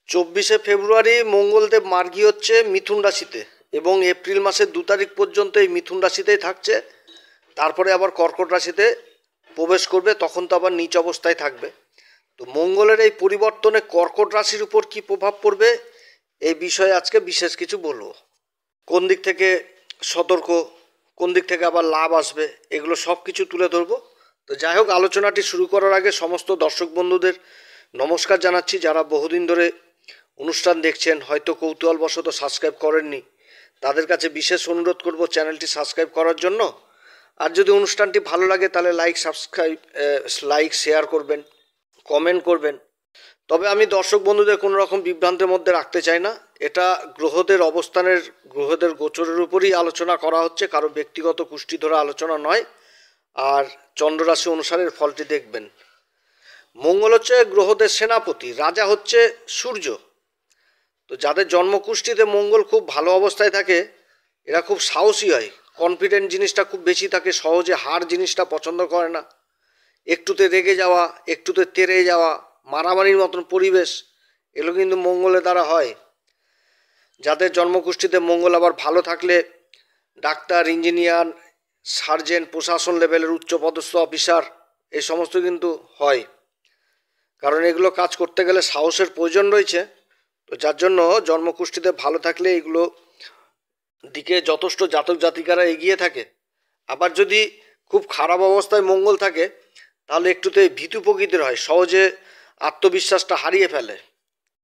24 ফেব্রুয়ারি মঙ্গলদেব মার্গী হচ্ছে মিথুন রাশিতে এবং এপ্রিল মাসের 2 তারিখ পর্যন্ত এই মিথুন রাশিতেই থাকছে। তারপরে আবার কর্কট রাশিতে প্রবেশ করবে, তখন তো আবার নিচ অবস্থায় থাকবে। তো মঙ্গলের এই পরিবর্তনে কর্কট রাশির উপর কি প্রভাব পড়বে এই বিষয়ে আজকে বিশেষ কিছু বলবো। কোন দিক থেকে সতর্ক, কোন দিক থেকে আবার লাভ আসবে, এগুলো সব কিছু তুলে ধরবো। তো যাই হোক, আলোচনাটি শুরু করার আগে সমস্ত দর্শক বন্ধুদের নমস্কার জানাচ্ছি। যারা বহুদিন ধরে অনুষ্ঠান দেখছেন, হয়তো কৌতূহলবশত সাবস্ক্রাইব করেননি, তাদের কাছে বিশেষ অনুরোধ করব চ্যানেলটি সাবস্ক্রাইব করার জন্য। আর যদি অনুষ্ঠানটি ভালো লাগে তাহলে লাইক শেয়ার করবেন, কমেন্ট করবেন। তবে আমি দর্শক বন্ধুদের কোনো রকম বিভ্রান্তের মধ্যে রাখতে চাই না। এটা গ্রহদের গোচরের উপরই আলোচনা করা হচ্ছে, কারো ব্যক্তিগত কুষ্টি ধরে আলোচনা নয়। আর চন্দ্ররাশি অনুসারে ফলটি দেখবেন। মঙ্গল হচ্ছে গ্রহদের সেনাপতি, রাজা হচ্ছে সূর্য। তো যাদের জন্মকুষ্ঠিতে মঙ্গল খুব ভালো অবস্থায় থাকে, এরা খুব সাহসী হয়, কনফিডেন্ট জিনিসটা খুব বেশি থাকে, সহজে হার জিনিসটা পছন্দ করে না। একটুতে রেগে যাওয়া, একটুতে তেড়ে যাওয়া, মারামারির মতন পরিবেশ, এগুলো কিন্তু মঙ্গলের দ্বারা হয়। যাদের জন্মকুষ্ঠিতে মঙ্গল আবার ভালো থাকলে ডাক্তার, ইঞ্জিনিয়ার, সার্জেন্ট, প্রশাসন লেভেলের উচ্চপদস্থ অফিসার, এই সমস্ত কিন্তু হয়। কারণ এগুলো কাজ করতে গেলে সাহসের প্রয়োজন রয়েছে। তো যার জন্য জন্মকুষ্ঠিতে ভালো থাকলে এগুলো দিকে যথেষ্ট জাতক জাতিকারা এগিয়ে থাকে। আবার যদি খুব খারাপ অবস্থায় মঙ্গল থাকে তাহলে একটুতে ভীতু প্রকৃতির হয়, সহজে আত্মবিশ্বাসটা হারিয়ে ফেলে,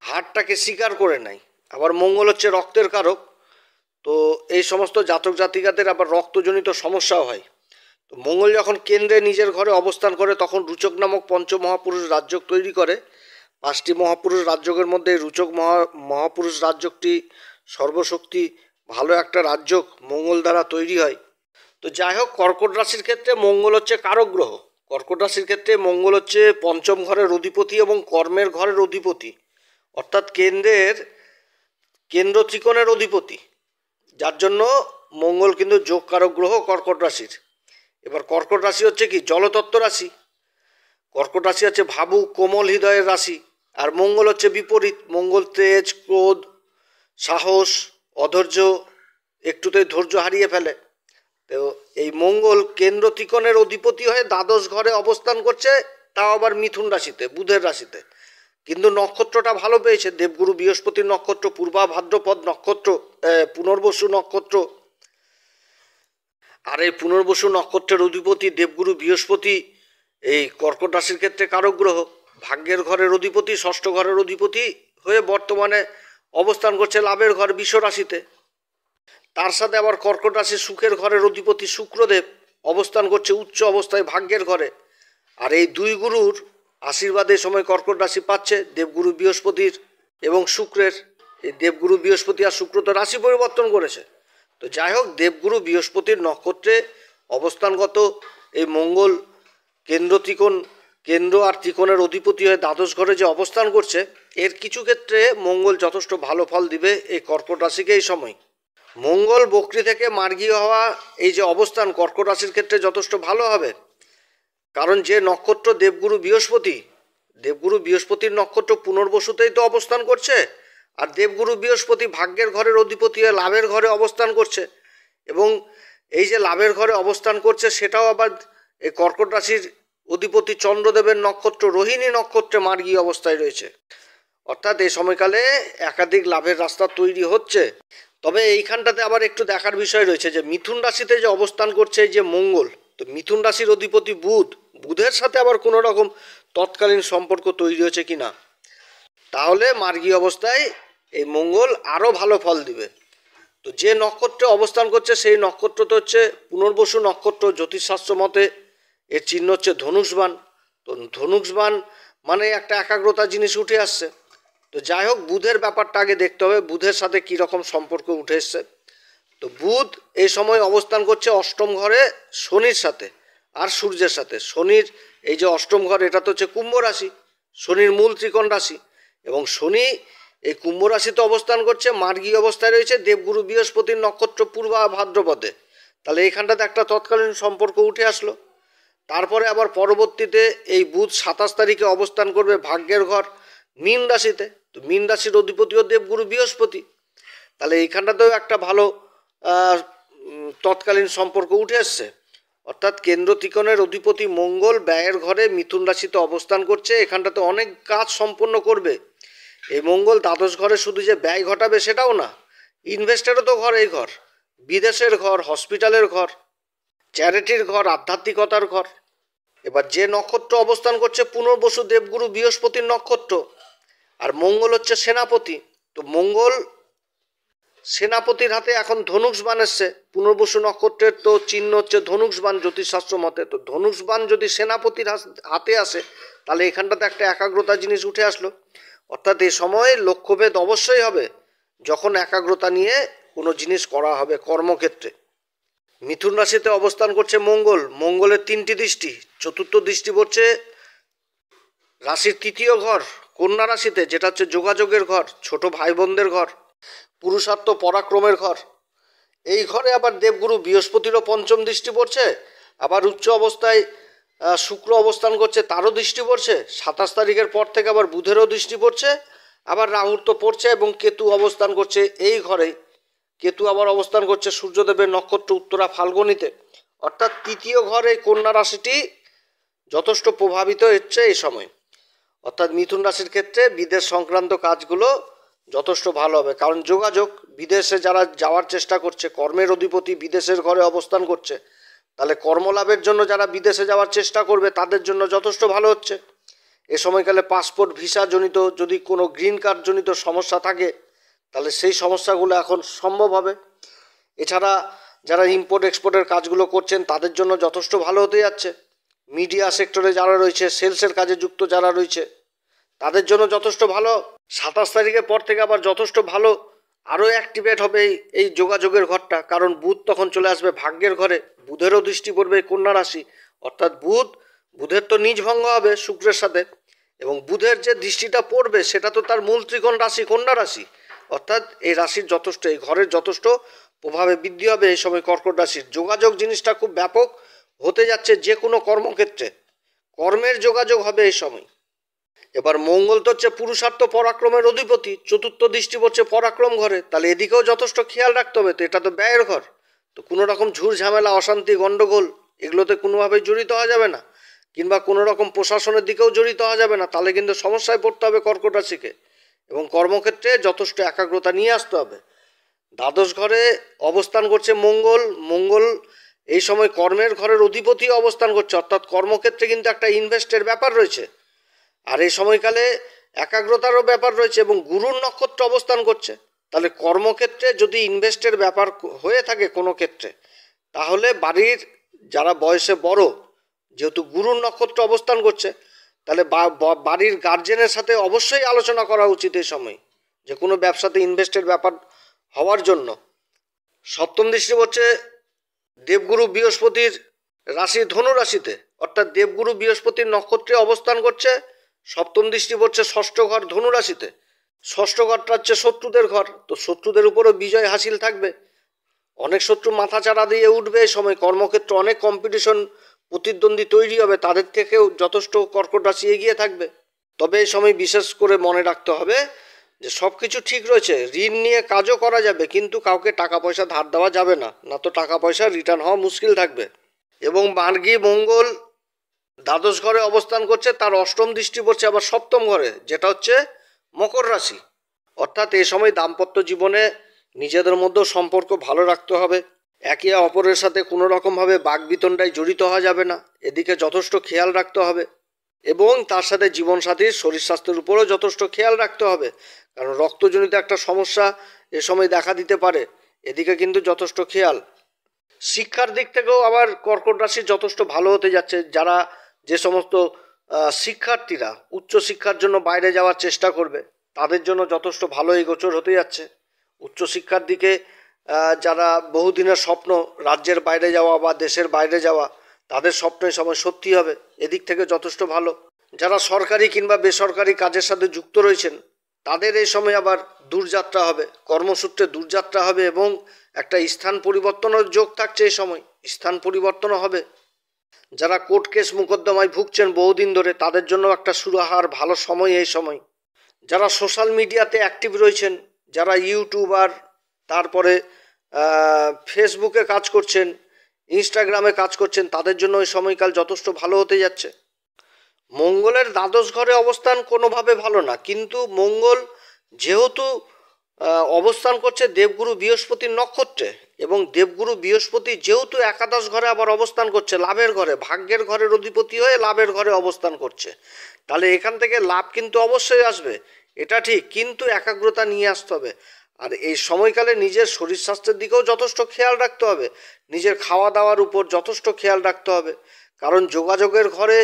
হারটাকে স্বীকার করে নেয়। আবার মঙ্গল হচ্ছে রক্তের কারক, তো এই সমস্ত জাতক জাতিকাদের আবার রক্তজনিত সমস্যাও হয়। তো মঙ্গল যখন কেন্দ্রে নিজের ঘরে অবস্থান করে তখন রুচক নামক পঞ্চমহাপুরুষ রাজযোগ তৈরি করে। 5টি মহাপুরুষ রাজযোগের মধ্যে রুচক মহাপুরুষ রাজযোগটি সর্বশক্তি ভালো একটা রাজযোগ মঙ্গল দ্বারা তৈরি হয়। তো যাই হোক, কর্কট রাশির ক্ষেত্রে মঙ্গল হচ্ছে কারক গ্রহ। কর্কট রাশির ক্ষেত্রে মঙ্গল হচ্ছে পঞ্চম ঘরের অধিপতি এবং কর্মের ঘরের অধিপতি, অর্থাৎ কেন্দ্র ত্রিকোণের অধিপতি, যার জন্য মঙ্গল কিন্তু যোগ কারক গ্রহ কর্কট রাশির। এবার কর্কট রাশি হচ্ছে কি জলতত্ত্ব রাশি। কর্কট রাশি হচ্ছে ভাবুক কোমল হৃদয়ের রাশি। আর মঙ্গল হচ্ছে বিপরীত। মঙ্গল তেজ, ক্রোধ, সাহস, অধৈর্য, একটুতেই ধৈর্য হারিয়ে ফেলে। তো এই মঙ্গল কেন্দ্র ত্রিকোণের অধিপতি হয়ে দ্বাদশ ঘরে অবস্থান করছে, তাও আবার মিথুন রাশিতে, বুধের রাশিতে। কিন্তু নক্ষত্রটা ভালো পেয়েছে, দেবগুরু বৃহস্পতির নক্ষত্র, পূর্বা ভাদ্রপদ নক্ষত্র, পুনর্বসু নক্ষত্র। আর এই পুনর্বসু নক্ষত্রের অধিপতি দেবগুরু বৃহস্পতি এই কর্কট রাশির ক্ষেত্রে কারক গ্রহ। ভাগ্যের ঘরের অধিপতি, ষষ্ঠ ঘরের অধিপতি হয়ে বর্তমানে অবস্থান করছে লাভের ঘর বৃষ রাশিতে। তার সাথে আবার কর্কট রাশির সুখের ঘরের অধিপতি শুক্রদেব অবস্থান করছে উচ্চ অবস্থায় ভাগ্যের ঘরে। আর এই দুই গুরুর আশীর্বাদের সময় কর্কট রাশি পাচ্ছে দেবগুরু বৃহস্পতির এবং শুক্রের। এই দেবগুরু বৃহস্পতি আর শুক্র তো রাশি পরিবর্তন করেছে। তো যাই হোক, দেবগুরু বৃহস্পতির নক্ষত্রে অবস্থানগত এই মঙ্গল কেন্দ্র আর ত্রিকোণের অধিপতি হয়ে দ্বাদশ ঘরে যে অবস্থান করছে, এর কিছু ক্ষেত্রে মঙ্গল যথেষ্ট ভালো ফল দিবে এই কর্কট রাশিকে। এই সময় মঙ্গল বক্রী থেকে মার্গী হওয়া এই যে অবস্থান কর্কট রাশির ক্ষেত্রে যথেষ্ট ভালো হবে। কারণ যে নক্ষত্র দেবগুরু বৃহস্পতির নক্ষত্র পুনর্বসুতেই তো অবস্থান করছে। আর দেবগুরু বৃহস্পতি ভাগ্যের ঘরের অধিপতি হয়ে লাভের ঘরে অবস্থান করছে। এবং এই যে লাভের ঘরে অবস্থান করছে সেটাও আবার এই কর্কট রাশির অধিপতি চন্দ্রদেবের নক্ষত্র রোহিণী নক্ষত্রে মার্গী অবস্থায় রয়েছে। অর্থাৎ এই সময়কালে একাধিক লাভের রাস্তা তৈরি হচ্ছে। তবে এইখানটাতে আবার একটু দেখার বিষয় রয়েছে যে মিথুন রাশিতে যে অবস্থান করছে এই যে মঙ্গল, তো মিথুন রাশির অধিপতি বুধের সাথে আবার কোনো রকম তৎকালীন সম্পর্ক তৈরি হয়েছে কি না, তাহলে মার্গী অবস্থায় এই মঙ্গল আরও ভালো ফল দিবে। তো যে নক্ষত্রে অবস্থান করছে সেই নক্ষত্র তো হচ্ছে পুনর্বসু নক্ষত্র। জ্যোতিষশাস্ত্র মতে এর চিহ্ন হচ্ছে ধনুষবাণ। তো ধনুষবাণ মানে একটা একাগ্রতা জিনিস উঠে আসছে। তো যাই হোক, বুধের ব্যাপারটা আগে দেখতে হবে, বুধের সাথে কীরকম সম্পর্ক উঠে এসছে। তো বুধ এই সময় অবস্থান করছে অষ্টম ঘরে শনির সাথে আর সূর্যের সাথে। শনির এই যে অষ্টম ঘর, এটা তো হচ্ছে কুম্ভ রাশি, শনির মূল ত্রিকোণ রাশি। এবং শনি এই কুম্ভ রাশিতে অবস্থান করছে, মার্গী অবস্থায় রয়েছে দেবগুরু বৃহস্পতির নক্ষত্র পূর্বা ভাদ্রপদে। তাহলে এইখানটাতে একটা তৎকালীন সম্পর্ক উঠে আসলো। তারপরে আবার পরবর্তীতে এই বুধ 27 তারিখে অবস্থান করবে ভাগ্যের ঘর মীন রাশিতে। তো মীন রাশির অধিপতিও দেবগুরু বৃহস্পতি। তাহলে এইখানটাতেও একটা ভালো তৎকালীন সম্পর্ক উঠে আসছে। অর্থাৎ কেন্দ্র ত্রিকোণের অধিপতি মঙ্গল ব্যয়ের ঘরে মিথুন রাশিতে অবস্থান করছে, এখানটাতে অনেক কাজ সম্পন্ন করবে। এই মঙ্গল দ্বাদশ ঘরে শুধু যে ব্যয় ঘটাবে সেটাও না, ইনভেস্টেরও তো ঘর এই ঘর, বিদেশের ঘর, হসপিটালের ঘর, চ্যারিটির ঘর, আধ্যাত্মিকতার ঘর। এবার যে নক্ষত্র অবস্থান করছে পুনর্বসু দেবগুরু বৃহস্পতির নক্ষত্র, আর মঙ্গল হচ্ছে সেনাপতি। তো মঙ্গল সেনাপতির হাতে এখন ধনুষ বাণ এসছে। পুনর্বসু নক্ষত্রের তো চিহ্ন হচ্ছে ধনুষ বাণ জ্যোতিষশাস্ত্র মতে। তো ধনুষ বাণ যদি সেনাপতির হাতে আসে তাহলে এখানটাতে একটা একাগ্রতা জিনিস উঠে আসলো। অর্থাৎ এ সময় লক্ষ্যভেদ অবশ্যই হবে যখন একাগ্রতা নিয়ে কোনো জিনিস করা হবে কর্মক্ষেত্রে। মিথুন রাশিতে অবস্থান করছে মঙ্গল, মঙ্গলের 3টি দৃষ্টি। চতুর্থ দৃষ্টি পড়ছে রাশির 3য় ঘর কন্যা রাশিতে, যেটা হচ্ছে যোগাযোগের ঘর, ছোট ভাই বোনদের ঘর, পুরুষার্থ পরাক্রমের ঘর। এই ঘরে আবার দেবগুরু বৃহস্পতিরও 5ম দৃষ্টি পড়ছে, আবার উচ্চ অবস্থায় শুক্র অবস্থান করছে, তারও দৃষ্টি পড়ছে। 27 তারিখের পর থেকে আবার বুধেরও দৃষ্টি পড়ছে, আবার রাহুর তো পড়ছে, এবং কেতু অবস্থান করছে এই ঘরেই। কেতু আবার অবস্থান করছে সূর্যদেবের নক্ষত্র উত্তরা ফাল্গুনীতে। অর্থাৎ 3য় ঘরে কন্যা রাশিটি যথেষ্ট প্রভাবিত হচ্ছে এই সময়। অর্থাৎ মিথুন রাশির ক্ষেত্রে বিদেশ সংক্রান্ত কাজগুলো যথেষ্ট ভালো হবে, কারণ যোগাযোগ, বিদেশে যারা যাওয়ার চেষ্টা করছে, কর্মের অধিপতি বিদেশের ঘরে অবস্থান করছে, তাহলে কর্মলাভের জন্য যারা বিদেশে যাওয়ার চেষ্টা করবে তাদের জন্য যথেষ্ট ভালো হচ্ছে। এ সময়কালে পাসপোর্ট ভিসা জনিত যদি কোনো গ্রিন কার্ড জনিত সমস্যা থাকে তাহলে সেই সমস্যাগুলো এখন সম্ভব হবে। এছাড়া যারা ইম্পোর্ট এক্সপোর্টের কাজগুলো করছেন তাদের জন্য যথেষ্ট ভালো হতে যাচ্ছে। মিডিয়া সেক্টরে যারা রয়েছে, সেলসের কাজে যুক্ত যারা রয়েছে তাদের জন্য যথেষ্ট ভালো। 27 তারিখের পর থেকে আবার যথেষ্ট ভালো আরও অ্যাক্টিভেট হবে এই যোগাযোগের ঘরটা, কারণ বুধ তখন চলে আসবে ভাগ্যের ঘরে। বুধেরও দৃষ্টি পড়বে এই কন্যা রাশি। অর্থাৎ বুধের তো নিজ ভঙ্গ হবে শুক্রের সাথে, এবং বুধের যে দৃষ্টিটা পড়বে সেটা তো তার মূল ত্রিকোণ রাশি কন্যা রাশি। অর্থাৎ এই রাশির যথেষ্ট, এই ঘরের যথেষ্ট প্রভাবে বৃদ্ধি হবে এই সময় কর্কট রাশির। যোগাযোগ জিনিসটা খুব ব্যাপক হতে যাচ্ছে, যে কোনো কর্মক্ষেত্রে কর্মের যোগাযোগ হবে এই সময়। এবার মঙ্গল তো হচ্ছে পুরুষার্থ পরাক্রমের অধিপতি, 4র্থ দৃষ্টি পড়ছে পরাক্রম ঘরে, তাহলে এদিকেও যথেষ্ট খেয়াল রাখতে হবে। তো এটা তো ব্যয়ের ঘর, তো কোনো রকম ঝুড় ঝামেলা, অশান্তি, গণ্ডগোল এগুলোতে কোনোভাবেই জড়িত হওয়া যাবে না, কিংবা কোনো রকম প্রশাসনের দিকেও জড়িত হওয়া যাবে না, তাহলে কিন্তু সমস্যায় পড়তে হবে কর্কট রাশিকে। এবং কর্মক্ষেত্রে যথেষ্ট একাগ্রতা নিয়ে আসতে হবে। দ্বাদশ ঘরে অবস্থান করছে মঙ্গল এই সময় কর্মের ঘরের অধিপতি অবস্থান করছে, অর্থাৎ কর্মক্ষেত্রে কিন্তু একটা ইনভেস্টের ব্যাপার রয়েছে। আর এই সময়কালে একাগ্রতারও ব্যাপার রয়েছে, এবং গুরুর নক্ষত্র অবস্থান করছে। তাহলে কর্মক্ষেত্রে যদি ইনভেস্টের ব্যাপার হয়ে থাকে কোনো ক্ষেত্রে, তাহলে বাড়ির যারা বয়সে বড়, যেহেতু গুরুর নক্ষত্র অবস্থান করছে, তাহলে বাড়ির গার্জেনের সাথে অবশ্যই আলোচনা করা উচিত এই সময়, যে কোনো ব্যবসাতে ইনভেস্টের ব্যাপার হওয়ার জন্য। 7ম দৃষ্টি হচ্ছে দেবগুরু বৃহস্পতির রাশি ধনু রাশিতে, অর্থাৎ দেবগুরু বৃহস্পতির নক্ষত্রে অবস্থান করছে। 7ম দৃষ্টি পড়ছে 6ষ্ঠ ঘর ধনু রাশিতে। 6ষ্ঠ ঘরটা হচ্ছে শত্রুদের ঘর, তো শত্রুদের উপরও বিজয় হাসিল থাকবে। অনেক শত্রু মাথাচাড়া দিয়ে উঠবে এই সময়। কর্মক্ষেত্রে অনেক কম্পিটিশন, প্রতিদ্বন্দ্বী তৈরি হবে, তাদের থেকেও যথেষ্ট কর্কট রাশি এগিয়ে থাকবে। তবে এই সময় বিশেষ করে মনে রাখতে হবে যে সব কিছু ঠিক রয়েছে, ঋণ নিয়ে কাজও করা যাবে, কিন্তু কাউকে টাকা পয়সা ধার দেওয়া যাবে না, না তো টাকা পয়সা রিটার্ন হওয়া মুশকিল থাকবে। এবং মার্গী মঙ্গল দ্বাদশ ঘরে অবস্থান করছে, তার 8ম দৃষ্টি পড়ছে আবার 7ম ঘরে, যেটা হচ্ছে মকর রাশি। অর্থাৎ এই সময় দাম্পত্য জীবনে নিজেদের মধ্যেও সম্পর্ক ভালো রাখতে হবে, একে অপরের সাথে কোনো রকমভাবে বাকবিতণ্ডায় জড়িত হওয়া যাবে না, এদিকে যথেষ্ট খেয়াল রাখতে হবে। এবং তার সাথে জীবনসাথীর শরীর স্বাস্থ্যের উপরেও যথেষ্ট খেয়াল রাখতে হবে, কারণ রক্তজনিত একটা সমস্যা এ সময় দেখা দিতে পারে, এদিকে কিন্তু যথেষ্ট খেয়াল। শিক্ষার দিক থেকেও আবার কর্কট রাশি যথেষ্ট ভালো হতে যাচ্ছে। যারা যে সমস্ত শিক্ষার্থীরা উচ্চশিক্ষার জন্য বাইরে যাওয়ার চেষ্টা করবে তাদের জন্য যথেষ্ট ভালো এগোচর হতে যাচ্ছে। উচ্চশিক্ষার দিকে যারা বহুদিনের স্বপ্ন রাজ্যের বাইরে যাওয়া বা দেশের বাইরে যাওয়া, তাদের স্বপ্ন এই সময় সত্যি হবে, এদিক থেকে যথেষ্ট ভালো। যারা সরকারি কিংবা বেসরকারি কাজের সাথে যুক্ত রয়েছেন তাদের এই সময় আবার দূরযাত্রা হবে, কর্মসূত্রে দূরযাত্রা হবে, এবং একটা স্থান পরিবর্তনের যোগ থাকছে এই সময়, স্থান পরিবর্তনও হবে। যারা কোর্ট কেস মোকদ্দমায় ভুগছেন বহুদিন ধরে তাদের জন্য একটা সুরাহার ভালো সময় এই সময়। যারা সোশ্যাল মিডিয়াতে অ্যাক্টিভ রয়েছেন, যারা ইউটিউবার, তারপরে ফেসবুকে কাজ করছেন, ইনস্টাগ্রামে কাজ করছেন, তাদের জন্য এই সময়কাল যথেষ্ট ভালো হতে যাচ্ছে। মঙ্গলের দ্বাদশ ঘরে অবস্থান কোনোভাবে ভালো না, কিন্তু মঙ্গল যেহেতু অবস্থান করছে দেবগুরু বৃহস্পতির নক্ষত্রে, এবং দেবগুরু বৃহস্পতি যেহেতু একাদশ ঘরে আবার অবস্থান করছে, লাভের ঘরে, ভাগ্যের ঘরের অধিপতি হয়ে লাভের ঘরে অবস্থান করছে, তাহলে এখান থেকে লাভ কিন্তু অবশ্যই আসবে, এটা ঠিক, কিন্তু একাগ্রতা নিয়ে আসতে হবে। আর এই সময়কালে নিজের শরীর স্বাস্থ্যের দিকেও যথেষ্ট খেয়াল রাখতে হবে, নিজের খাওয়া দাওয়ার উপর যথেষ্ট খেয়াল রাখতে হবে, কারণ যোগাযোগের ঘরে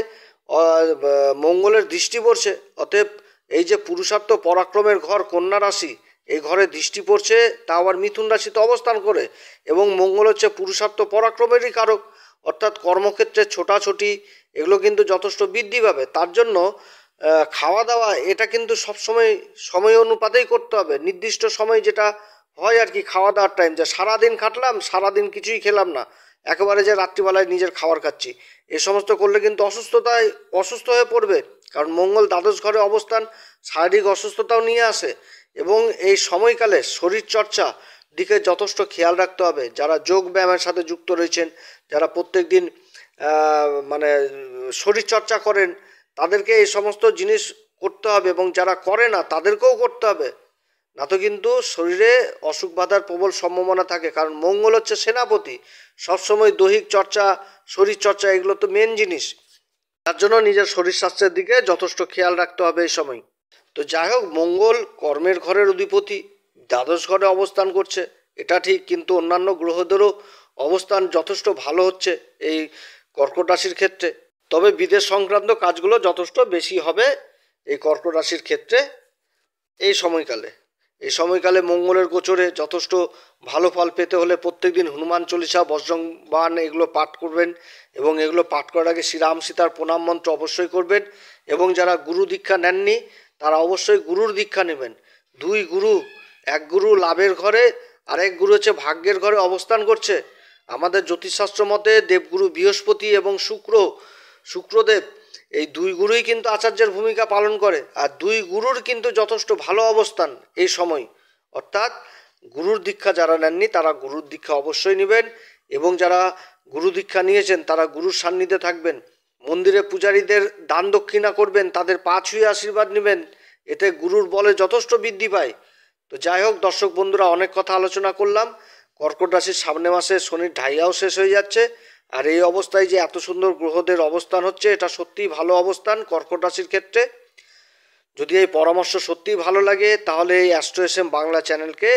মঙ্গলের দৃষ্টি পড়ছে। অতএব এই যে পুরুষার্থ পরাক্রমের ঘর কন্যা রাশি, এই ঘরে দৃষ্টি পড়ছে, তা আবার মিথুন রাশিতে অবস্থান করে, এবং মঙ্গল হচ্ছে পুরুষার্থ পরাক্রমেরই কারক, অর্থাৎ কর্মক্ষেত্রে ছোটাছুটি এগুলো কিন্তু যথেষ্ট বৃদ্ধি পাবে। তার জন্য খাওয়া দাওয়া এটা কিন্তু সবসময় সময় অনুপাতেই করতে হবে, নির্দিষ্ট সময় যেটা হয় আর কি, খাওয়া দাওয়ার টাইম, যে সারাদিন খাটলাম সারাদিন কিছুই খেলাম না, একেবারে যে রাত্রিবেলায় নিজের খাবার খাচ্ছি, এ সমস্ত করলে কিন্তু অসুস্থ হয়ে পড়বে, কারণ মঙ্গল দ্বাদশ ঘরে অবস্থান শারীরিক অসুস্থতাও নিয়ে আসে। এবং এই সময়কালে শরীরচর্চা দিকে যথেষ্ট খেয়াল রাখতে হবে। যারা যোগ ব্যায়ামের সাথে যুক্ত রয়েছেন, যারা প্রত্যেক দিন মানে শরীরচর্চা করেন, তাদেরকে এই সমস্ত জিনিস করতে হবে, এবং যারা করে না তাদেরকেও করতে হবে, না তো কিন্তু শরীরে অসুখ বাধার প্রবল সম্ভাবনা থাকে, কারণ মঙ্গল হচ্ছে সেনাপতি, সবসময় দৈহিক চর্চা, শরীরচর্চা এগুলো তো মেন জিনিস। তার জন্য নিজের শরীর স্বাস্থ্যের দিকে যথেষ্ট খেয়াল রাখতে হবে এই সময়। তো যাই হোক, মঙ্গল কর্মের ঘরের অধিপতি, দ্বাদশ ঘরে অবস্থান করছে, এটা ঠিক, কিন্তু অন্যান্য গ্রহদেরও অবস্থান যথেষ্ট ভালো হচ্ছে এই কর্কট রাশির ক্ষেত্রে। তবে বিদেশ সংক্রান্ত কাজগুলো যথেষ্ট বেশি হবে এই কর্কট রাশির ক্ষেত্রে এই এই সময়কালে মঙ্গলের গোচরে যথেষ্ট ভালো ফল পেতে হলে প্রত্যেকদিন হনুমান চল্লিশা, বজ্রংবাণ এগুলো পাঠ করবেন, এবং এগুলো পাঠ করার আগে শ্রীরাম সীতার প্রণাম মন্ত্র অবশ্যই করবেন, এবং যারা গুরু দীক্ষা নেননি তারা অবশ্যই গুরুর দীক্ষা নেবেন। দুই গুরু, এক গুরু লাভের ঘরে, আরেক গুরু হচ্ছে ভাগ্যের ঘরে অবস্থান করছে। আমাদের জ্যোতিষশাস্ত্র মতে দেবগুরু বৃহস্পতি এবং শুক্রদেব, এই দুই গুরুই কিন্তু আচার্যের ভূমিকা পালন করে, আর দুই গুরুর কিন্তু যথেষ্ট ভালো অবস্থান এই সময়, অর্থাৎ গুরুর দীক্ষা যারা নেননি তারা গুরুর দীক্ষা অবশ্যই নেবেন, এবং যারা গুরু দীক্ষা নিয়েছেন তারা গুরুর সান্নিধ্যে থাকবেন, মন্দিরে পূজারীদের দান দক্ষিণা করবেন, তাদের পা ছুঁয়ে আশীর্বাদ নেবেন, এতে গুরুর বলে যথেষ্ট বৃদ্ধি পায়। তো যাই হোক দর্শক বন্ধুরা, অনেক কথা আলোচনা করলাম। কর্কট রাশির সামনে মাসে শনির ঢাইয়াও শেষ হয়ে যাচ্ছে, আর এই অবস্থায় যে এত সুন্দর গ্রহদের অবস্থান হচ্ছে, এটা সত্যিই ভালো অবস্থান কর্কট রাশির ক্ষেত্রে। যদি এই পরামর্শ সত্যিই ভালো লাগে, তাহলে এই অ্যাস্ট্রো এস এম বাংলা চ্যানেলকে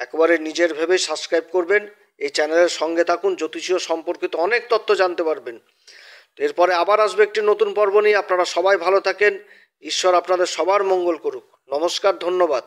একেবারে নিজের ভেবে সাবস্ক্রাইব করবেন, এই চ্যানেলের সঙ্গে থাকুন, জ্যোতিষীয় সম্পর্কিত অনেক তথ্য জানতে পারবেন। তো এরপরে আবার আসবে একটি নতুন পর্ব নিয়ে। আপনারা সবাই ভালো থাকেন, ঈশ্বর আপনাদের সবার মঙ্গল করুক। নমস্কার, ধন্যবাদ।